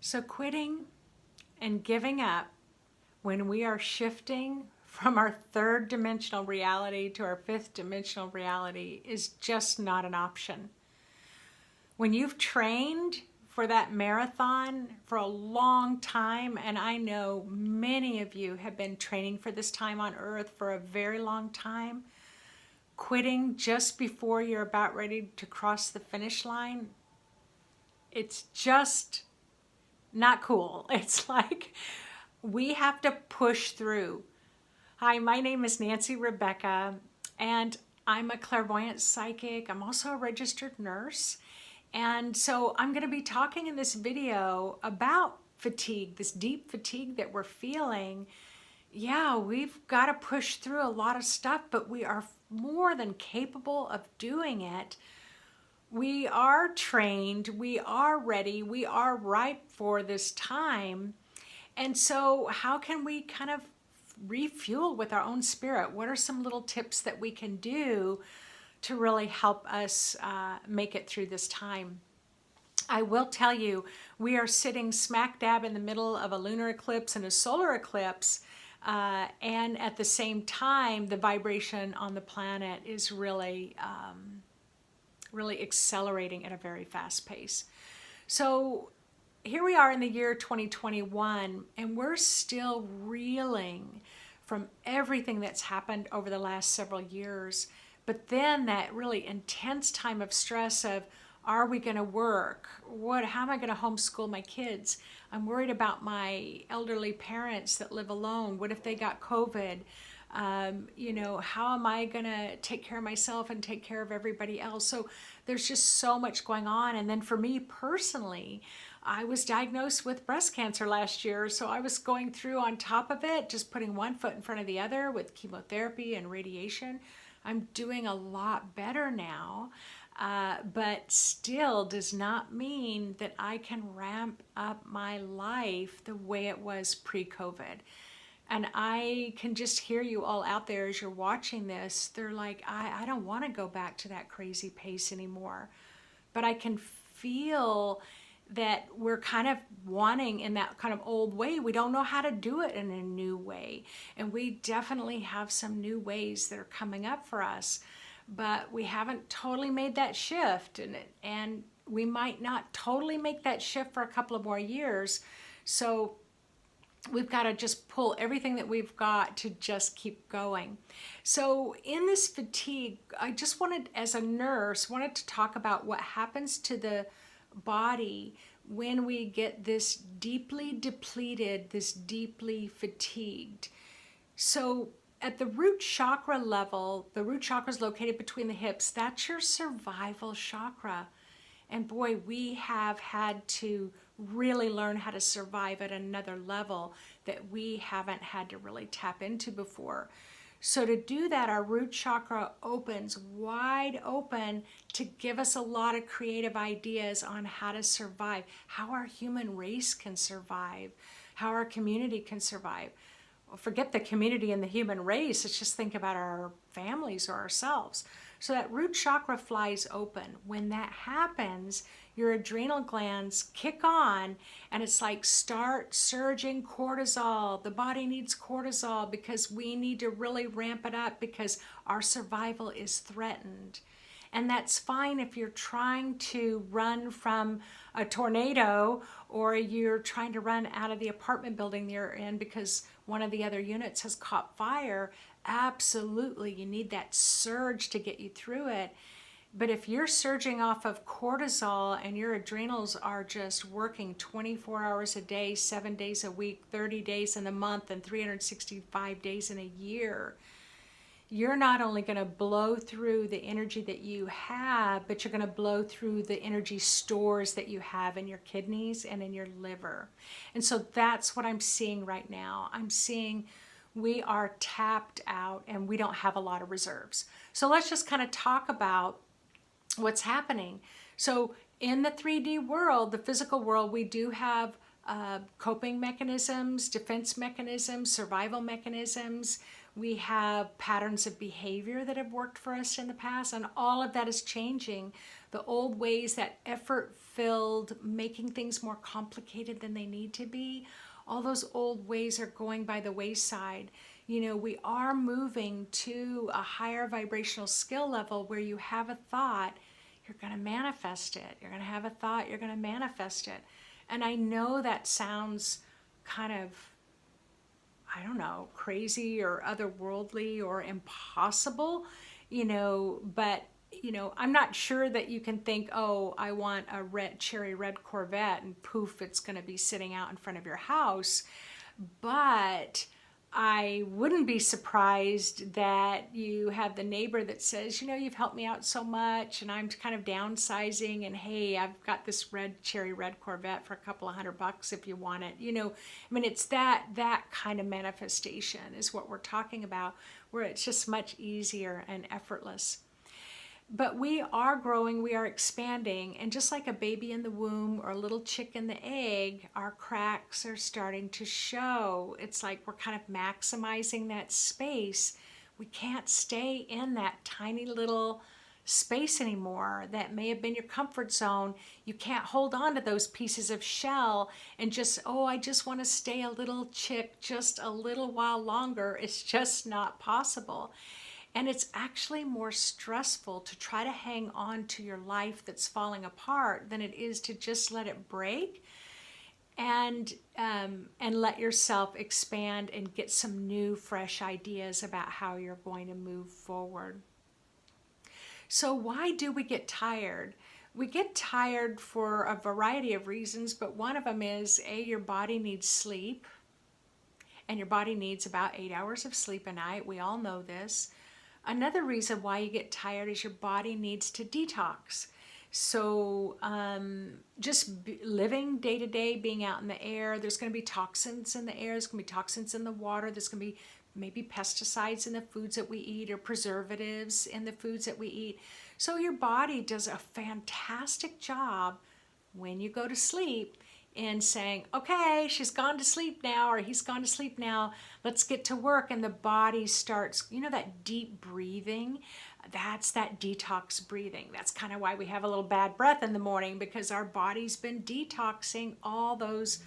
So quitting and giving up when we are shifting from our third dimensional reality to our fifth dimensional reality is just not an option. When you've trained for that marathon for a long time, and I know many of you have been training for this time on earth for a very long time, quitting just before you're about ready to cross the finish line, it's just not cool. It's like we have to push through. Hi, my name is Nancy Rebecca, and I'm a clairvoyant psychic. I'm also a registered nurse. And so I'm going to be talking in this video about fatigue, this deep fatigue that we're feeling. Yeah, we've got to push through a lot of stuff, but we are more than capable of doing it. We are trained, we are ready, we are ripe for this time. And so how can we kind of refuel with our own spirit? What are some little tips that we can do to really help us make it through this time? I will tell you, we are sitting smack dab in the middle of a lunar eclipse and a solar eclipse. And at the same time, the vibration on the planet is really accelerating at a very fast pace. So here we are in the year 2021, and we're still reeling from everything that's happened over the last several years. But then that really intense time of stress of, are we going to work? How am I going to homeschool my kids? I'm worried about my elderly parents that live alone. What if they got COVID? How am I going to take care of myself and take care of everybody else? So there's just so much going on. And then for me personally, I was diagnosed with breast cancer last year. So I was going through on top of it, just putting one foot in front of the other with chemotherapy and radiation. I'm doing a lot better now, but still does not mean that I can ramp up my life the way it was pre-COVID. And I can just hear you all out there as you're watching this. They're like, I don't want to go back to that crazy pace anymore. But I can feel that we're kind of wanting in that kind of old way. We don't know how to do it in a new way. And we definitely have some new ways that are coming up for us. But we haven't totally made that shift. And we might not totally make that shift for a couple of more years. So we've got to just pull everything that we've got to just keep going. So in this fatigue, I just wanted, as a nurse, wanted to talk about what happens to the body when we get this deeply depleted, this deeply fatigued. So at the root chakra level, the root chakra is located between the hips. That's your survival chakra. And boy, we have had to really learn how to survive at another level that we haven't had to really tap into before. So to do that, our root chakra opens wide open to give us a lot of creative ideas on how to survive, how our human race can survive, how our community can survive. Well, forget the community and the human race. Let's just think about our families or ourselves. So that root chakra flies open. When that happens, your adrenal glands kick on, and it's like start surging cortisol. The body needs cortisol because we need to really ramp it up because our survival is threatened. And that's fine if you're trying to run from a tornado or you're trying to run out of the apartment building you're in because one of the other units has caught fire. Absolutely, you need that surge to get you through it. But if you're surging off of cortisol and your adrenals are just working 24 hours a day, 7 days a week, 30 days in a month, and 365 days in a year, you're not only going to blow through the energy that you have, but you're going to blow through the energy stores that you have in your kidneys and in your liver. And so that's what I'm seeing right now. I'm seeing we are tapped out and we don't have a lot of reserves. So let's just kind of talk about what's happening. So in the 3D world, the physical world, we do have coping mechanisms, defense mechanisms, survival mechanisms. We have patterns of behavior that have worked for us in the past, and all of that is changing. The old ways, that effort-filled, making things more complicated than they need to be, all those old ways are going by the wayside. You know, we are moving to a higher vibrational skill level where you have a thought, you're going to manifest it. You're going to have a thought, you're going to manifest it. And I know that sounds kind of, I don't know, crazy or otherworldly or impossible, you know, but, you know, I'm not sure that you can think, oh, I want a cherry red Corvette, and poof, it's going to be sitting out in front of your house. But I wouldn't be surprised that you have the neighbor that says, you know, you've helped me out so much and I'm kind of downsizing, and hey, I've got this cherry red Corvette for a couple of $100 if you want it. You know, I mean, it's that kind of manifestation is what we're talking about, where it's just much easier and effortless. But we are growing, we are expanding, and just like a baby in the womb or a little chick in the egg, our cracks are starting to show. It's like we're kind of maximizing that space. We can't stay in that tiny little space anymore that may have been your comfort zone. You can't hold on to those pieces of shell and just, oh, I just want to stay a little chick just a little while longer. It's just not possible. And it's actually more stressful to try to hang on to your life that's falling apart than it is to just let it break and let yourself expand and get some new, fresh ideas about how you're going to move forward. So why do we get tired? We get tired for a variety of reasons, but one of them is, your body needs sleep, and your body needs about 8 hours of sleep a night. We all know this. Another reason why you get tired is your body needs to detox. So just living day to day, being out in the air, there's going to be toxins in the air, there's going to be toxins in the water, there's going to be maybe pesticides in the foods that we eat or preservatives in the foods that we eat. So your body does a fantastic job when you go to sleep in saying, okay, she's gone to sleep now, or he's gone to sleep now, let's get to work. And the body starts, you know, that deep breathing, that's that detox breathing. That's kind of why we have a little bad breath in the morning, because our body's been detoxing all those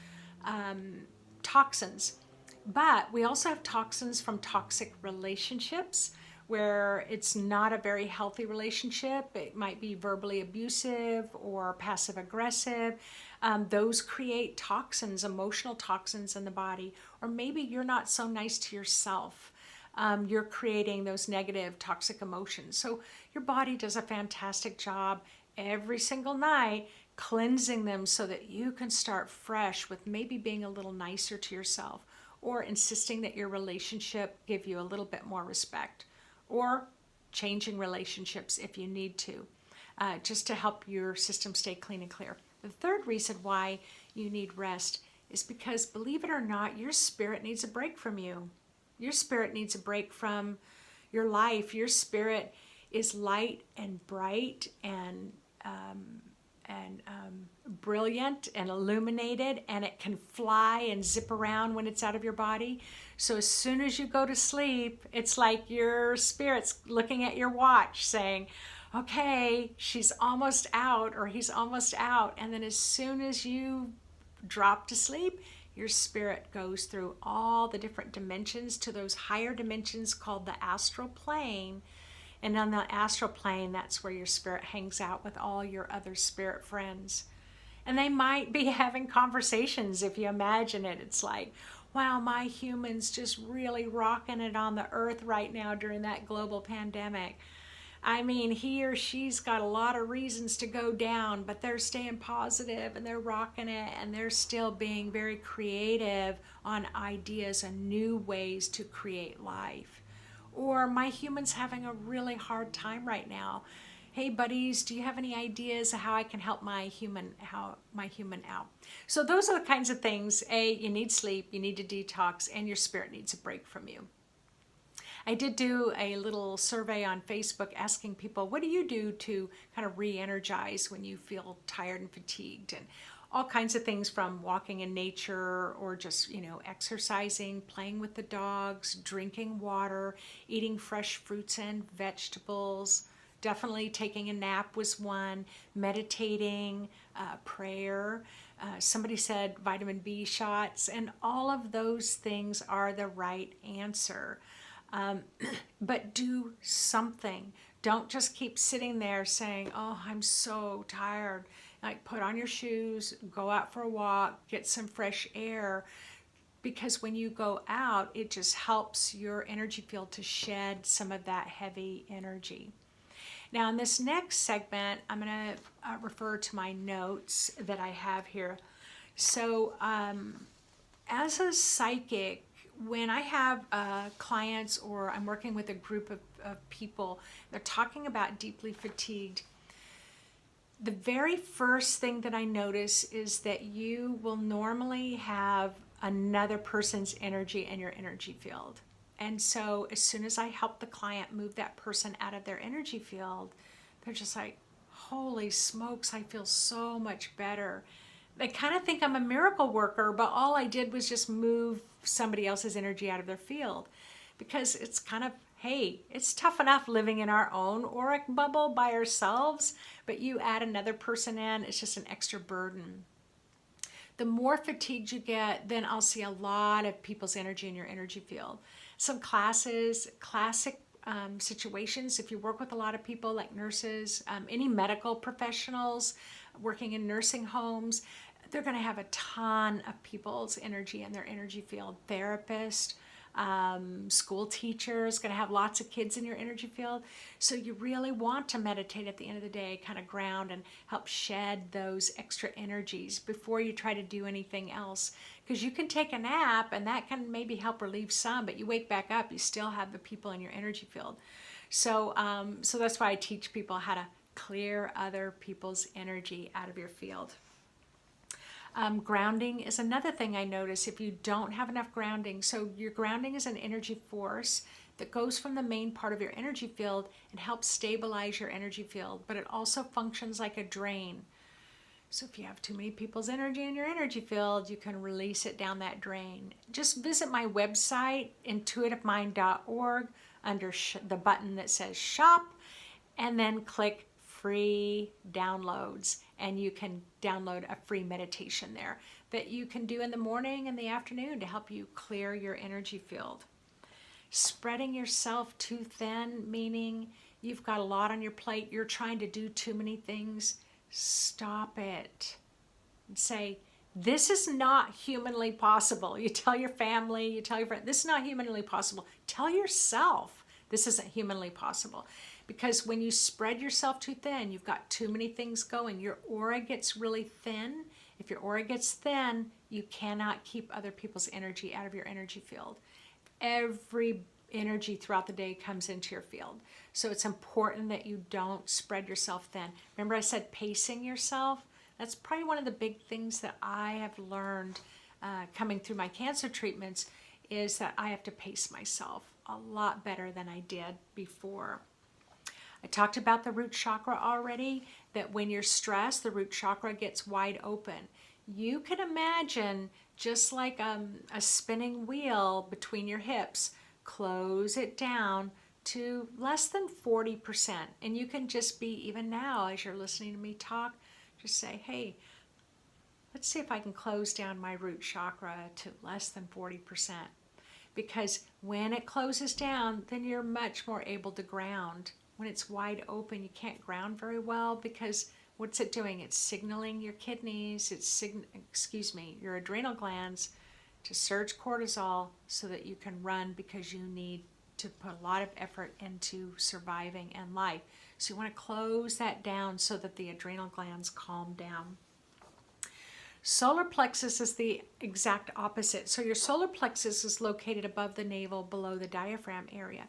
toxins. But we also have toxins from toxic relationships, where it's not a very healthy relationship. It might be verbally abusive or passive aggressive. Those create toxins, emotional toxins in the body. Or maybe you're not so nice to yourself. You're creating those negative toxic emotions. So your body does a fantastic job every single night cleansing them so that you can start fresh with maybe being a little nicer to yourself, or insisting that your relationship give you a little bit more respect, or changing relationships if you need to, just to help your system stay clean and clear. The third reason why you need rest is because, believe it or not, your spirit needs a break from you. Your spirit needs a break from your life. Your spirit is light and bright and brilliant and illuminated, and it can fly and zip around when it's out of your body. So as soon as you go to sleep, it's like your spirit's looking at your watch saying, okay, she's almost out, or he's almost out. And then as soon as you drop to sleep, your spirit goes through all the different dimensions to those higher dimensions called the astral plane. And on the astral plane, that's where your spirit hangs out with all your other spirit friends. And they might be having conversations. If you imagine it, it's like, wow, my human's just really rocking it on the earth right now during that global pandemic. I mean, he or she's got a lot of reasons to go down, but they're staying positive and they're rocking it, and they're still being very creative on ideas and new ways to create life. Or my human's having a really hard time right now. Hey buddies, do you have any ideas of how I can help my human out? So those are the kinds of things. You need sleep, you need to detox, and your spirit needs a break from you. I did do a little survey on Facebook asking people, what do you do to kind of re-energize when you feel tired and fatigued? And all kinds of things, from walking in nature or just, exercising, playing with the dogs, drinking water, eating fresh fruits and vegetables. Definitely taking a nap was one, meditating, prayer. Somebody said vitamin B shots, and all of those things are the right answer. But do something. Don't just keep sitting there saying, oh, I'm so tired. Like, put on your shoes, go out for a walk, get some fresh air. Because when you go out, it just helps your energy field to shed some of that heavy energy. Now, in this next segment, I'm going to refer to my notes that I have here. So, as a psychic, when I have clients or I'm working with a group of people, they're talking about deeply fatigued, the very first thing that I notice is that you will normally have another person's energy in your energy field. And so as soon as I help the client move that person out of their energy field, they're just like, holy smokes, I feel so much better. They kind of think I'm a miracle worker, but all I did was just move somebody else's energy out of their field. Because it's kind of, hey, it's tough enough living in our own auric bubble by ourselves, but you add another person in, it's just an extra burden. The more fatigued you get, then I'll see a lot of people's energy in your energy field. Some classic situations, if you work with a lot of people like nurses, any medical professionals working in nursing homes, they're going to have a ton of people's energy in their energy field. Therapists, school teachers, going to have lots of kids in your energy field. So you really want to meditate at the end of the day, kind of ground and help shed those extra energies before you try to do anything else. Because you can take a nap and that can maybe help relieve some, but you wake back up, you still have the people in your energy field. So that's why I teach people how to clear other people's energy out of your field. Grounding is another thing I notice if you don't have enough grounding. So your grounding is an energy force that goes from the main part of your energy field and helps stabilize your energy field, but it also functions like a drain. So if you have too many people's energy in your energy field, you can release it down that drain. Just visit my website, intuitivemind.org, under the button that says shop, and then click free downloads, and you can download a free meditation there that you can do in the morning and the afternoon to help you clear your energy field. Spreading yourself too thin, meaning you've got a lot on your plate, you're trying to do too many things, stop it and say, this is not humanly possible. You tell your family, you tell your friends, this is not humanly possible. Tell yourself this isn't humanly possible. Because when you spread yourself too thin, you've got too many things going. Your aura gets really thin. If your aura gets thin, you cannot keep other people's energy out of your energy field. Every energy throughout the day comes into your field. So it's important that you don't spread yourself thin. Remember I said pacing yourself? That's probably one of the big things that I have learned coming through my cancer treatments, is that I have to pace myself a lot better than I did before. I talked about the root chakra already, that when you're stressed, the root chakra gets wide open. You can imagine just like a spinning wheel between your hips, close it down to less than 40%. And you can just be, even now as you're listening to me talk, just say, hey, let's see if I can close down my root chakra to less than 40%. Because when it closes down, then you're much more able to ground. When it's wide open, you can't ground very well, because what's it doing? It's signaling your kidneys, your adrenal glands to surge cortisol so that you can run, because you need to put a lot of effort into surviving and life. So you want to close that down so that the adrenal glands calm down. Solar plexus is the exact opposite. So your solar plexus is located above the navel, below the diaphragm area.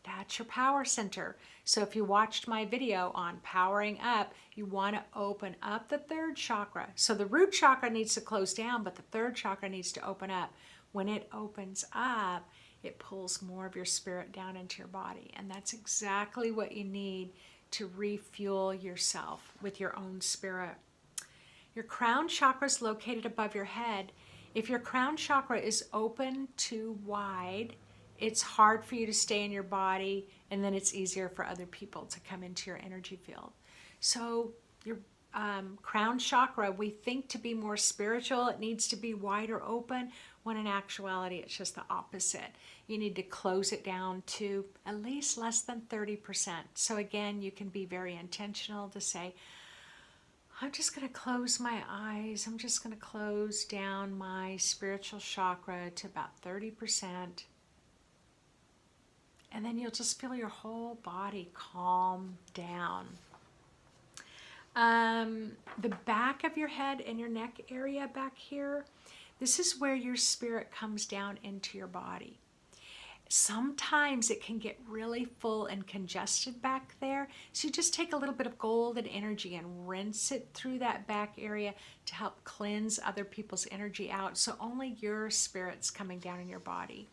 That's your power center. So if you watched my video on powering up, you want to open up the third chakra. So the root chakra needs to close down, but the third chakra needs to open up. When it opens up, it pulls more of your spirit down into your body. And that's exactly what you need to refuel yourself with your own spirit. Your crown chakra is located above your head. If your crown chakra is open too wide, it's hard for you to stay in your body, and then it's easier for other people to come into your energy field. So your crown chakra, we think to be more spiritual, it needs to be wide or open, when in actuality it's just the opposite. You need to close it down to at least less than 30%. So again, you can be very intentional to say, I'm just going to close my eyes. I'm just going to close down my spiritual chakra to about 30%. And then you'll just feel your whole body calm down. The back of your head and your neck area back here, this is where your spirit comes down into your body. Sometimes it can get really full and congested back there. So you just take a little bit of golden energy and rinse it through that back area to help cleanse other people's energy out. So only your spirit's coming down in your body.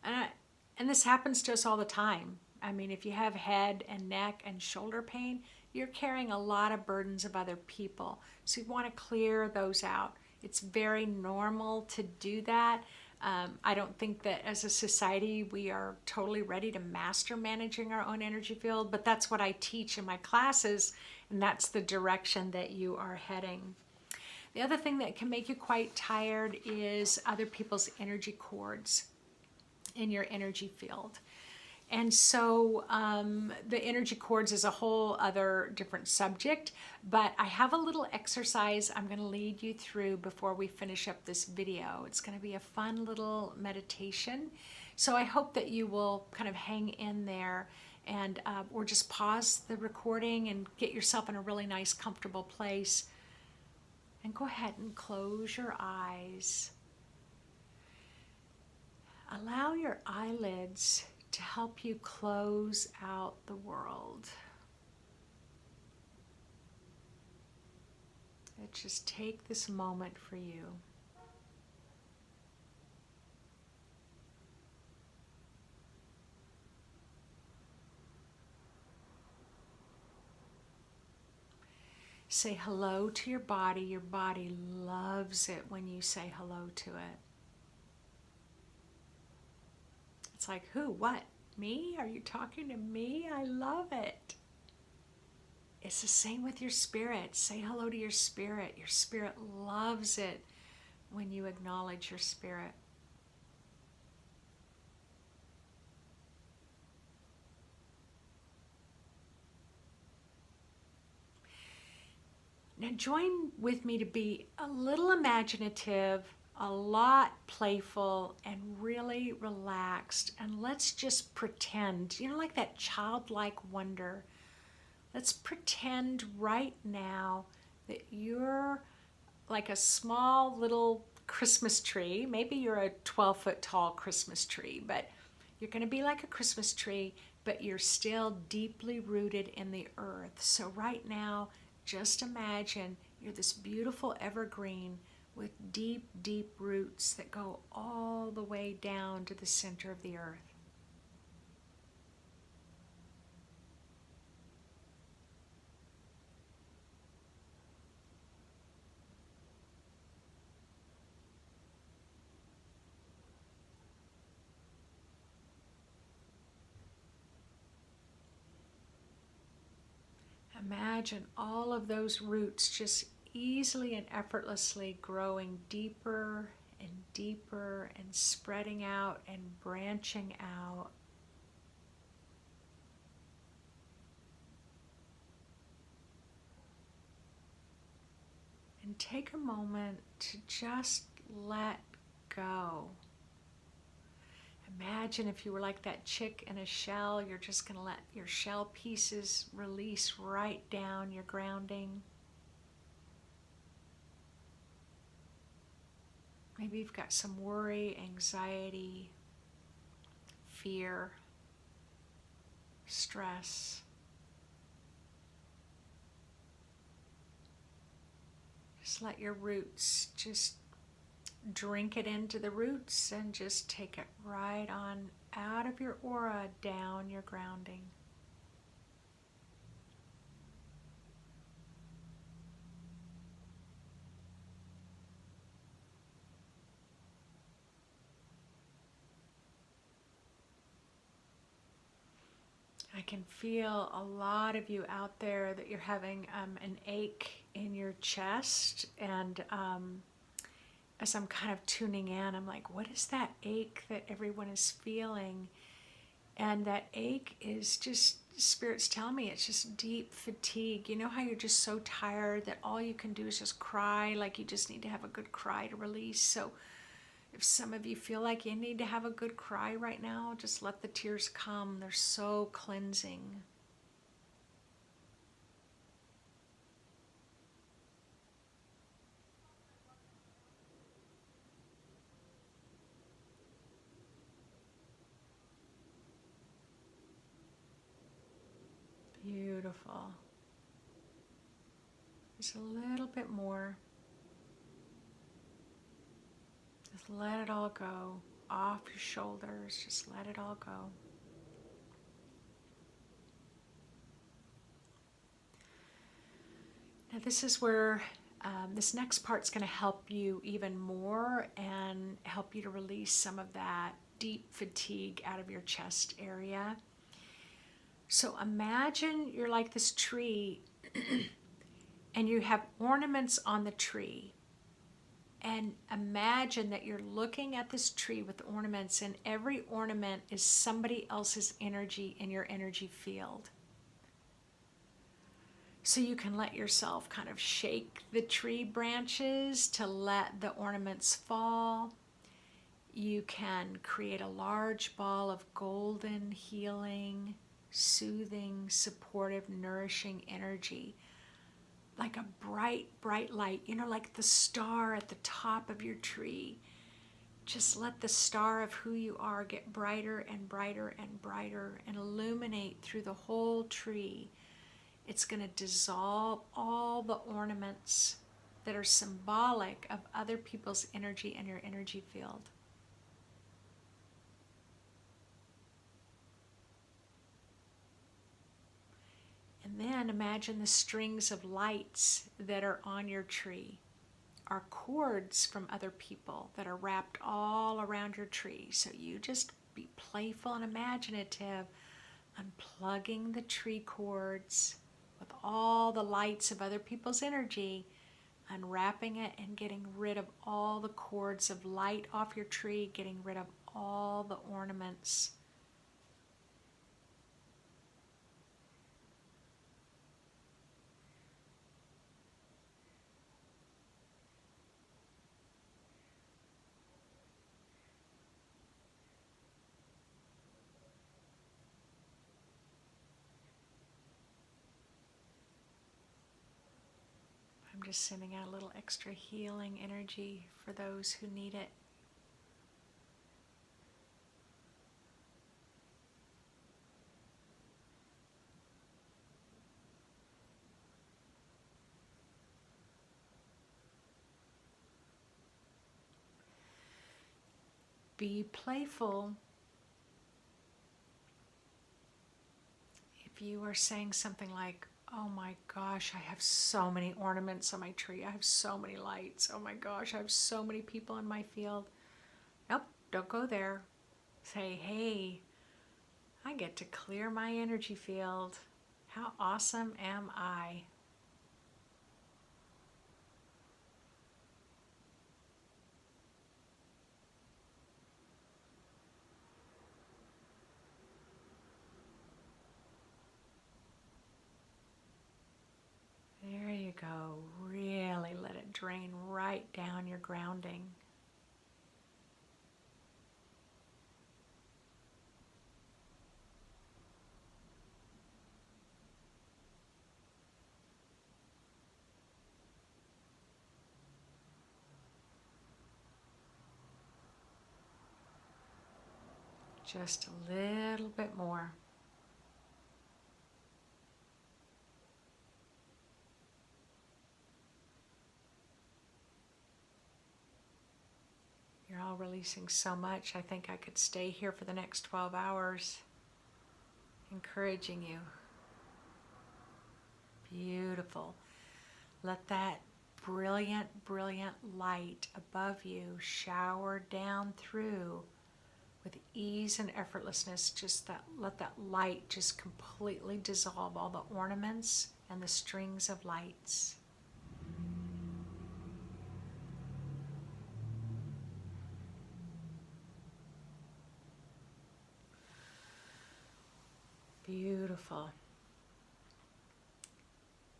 And this happens to us all the time. I mean, if you have head and neck and shoulder pain, you're carrying a lot of burdens of other people. So you want to clear those out. It's very normal to do that. I don't think that as a society we are totally ready to master managing our own energy field, but that's what I teach in my classes, and that's the direction that you are heading. The other thing that can make you quite tired is other people's energy cords in your energy field. And so the energy cords is a whole other different subject, but I have a little exercise I'm going to lead you through before we finish up this video. It's going to be a fun little meditation. So I hope that you will kind of hang in there and or just pause the recording and get yourself in a really nice, comfortable place. And go ahead and close your eyes. Allow your eyelids to help you close out the world. Let's just take this moment for you. Say hello to your body. Your body loves it when you say hello to it. It's like, who, what, me? Are you talking to me? I love it. It's the same with your spirit. Say hello to your spirit. Your spirit loves it when you acknowledge your spirit. Now join with me to be a little imaginative, a lot playful, and really relaxed. And let's just pretend, like that childlike wonder. Let's pretend right now that you're like a small little Christmas tree. Maybe you're a 12-foot tall Christmas tree, but you're going to be like a Christmas tree, but you're still deeply rooted in the earth. So right now, just imagine you're this beautiful evergreen with deep, deep roots that go all the way down to the center of the earth. Imagine all of those roots just easily and effortlessly growing deeper and deeper and spreading out and branching out. And take a moment to just let go. Imagine if you were like that chick in a shell, you're just going to let your shell pieces release right down your grounding. Maybe you've got some worry, anxiety, fear, stress. Just let your roots just drink it into the roots and just take it right on out of your aura, down your grounding. I can feel a lot of you out there that you're having an ache in your chest. And as I'm kind of tuning in, I'm like, what is that ache that everyone is feeling? And that ache is just, Spirit's telling me it's just deep fatigue. You know how you're just so tired that all you can do is just cry, like you just need to have a good cry to release. So if some of you feel like you need to have a good cry right now, just let the tears come. They're so cleansing. Beautiful. Just a little bit more. Just let it all go. Off your shoulders. Just let it all go. Now this is where this next part's going to help you even more and help you to release some of that deep fatigue out of your chest area. So imagine you're like this tree and you have ornaments on the tree. And imagine that you're looking at this tree with ornaments, and every ornament is somebody else's energy in your energy field. So you can let yourself kind of shake the tree branches to let the ornaments fall. You can create a large ball of golden, healing, soothing, supportive, nourishing energy. Like a bright, bright light, you know, like the star at the top of your tree. Just let the star of who you are get brighter and brighter and brighter and illuminate through the whole tree. It's going to dissolve all the ornaments that are symbolic of other people's energy in your energy field. And then imagine the strings of lights that are on your tree are cords from other people that are wrapped all around your tree. So you just be playful and imaginative, unplugging the tree cords with all the lights of other people's energy, unwrapping it and getting rid of all the cords of light off your tree, getting rid of all the ornaments. I'm just sending out a little extra healing energy for those who need it. Be playful. If you are saying something like, oh my gosh, I have so many ornaments on my tree. I have so many lights. Oh my gosh, I have so many people in my field. Nope, don't go there. Say, hey, I get to clear my energy field. How awesome am I? There you go. Really let it drain right down your grounding. Just a little bit more. You're all releasing so much. I think I could stay here for the next 12 hours, encouraging you. Beautiful. Let that brilliant, brilliant light above you shower down through with ease and effortlessness. Just let that light just completely dissolve all the ornaments and the strings of lights. Beautiful.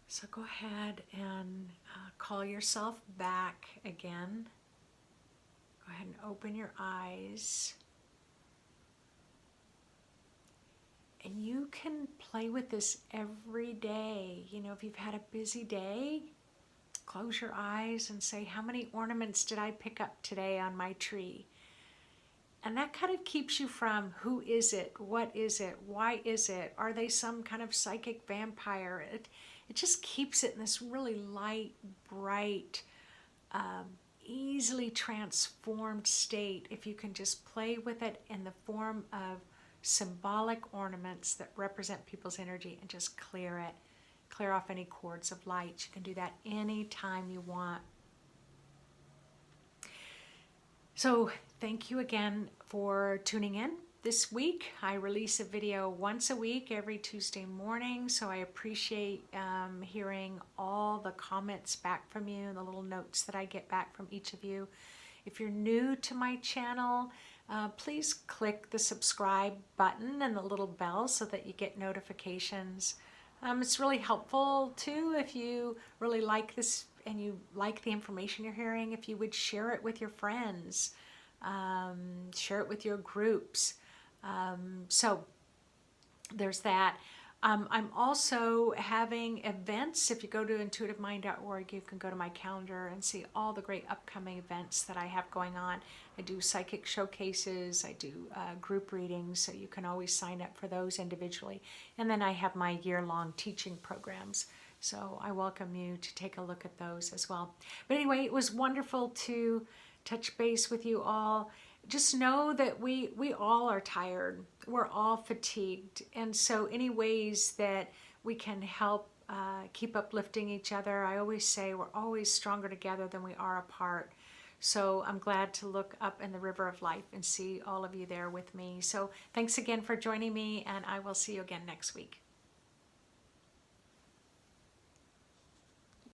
So go ahead and call yourself back again. Go ahead and open your eyes. And you can play with this every day. You know, if you've had a busy day, close your eyes and say, how many ornaments did I pick up today on my tree? And that kind of keeps you from who is it, what is it, why is it, are they some kind of psychic vampire? It just keeps it in this really light, bright, easily transformed state if you can just play with it in the form of symbolic ornaments that represent people's energy and just clear it. Clear off any cords of light. You can do that anytime you want. So thank you again for tuning in this week. I release a video once a week, every Tuesday morning. So I appreciate hearing all the comments back from you and the little notes that I get back from each of you. If you're new to my channel, please click the subscribe button and the little bell so that you get notifications. It's really helpful too if you really like this and you like the information you're hearing, if you would share it with your friends, share it with your groups. So there's that. I'm also having events. If you go to intuitivemind.org, you can go to my calendar and see all the great upcoming events that I have going on. I do psychic showcases, I do group readings, so you can always sign up for those individually. And then I have my year-long teaching programs. So I welcome you to take a look at those as well. But anyway, it was wonderful to touch base with you all. Just know that we all are tired. We're all fatigued. And so any ways that we can help keep uplifting each other, I always say we're always stronger together than we are apart. So I'm glad to look up in the river of life and see all of you there with me. So thanks again for joining me, and I will see you again next week.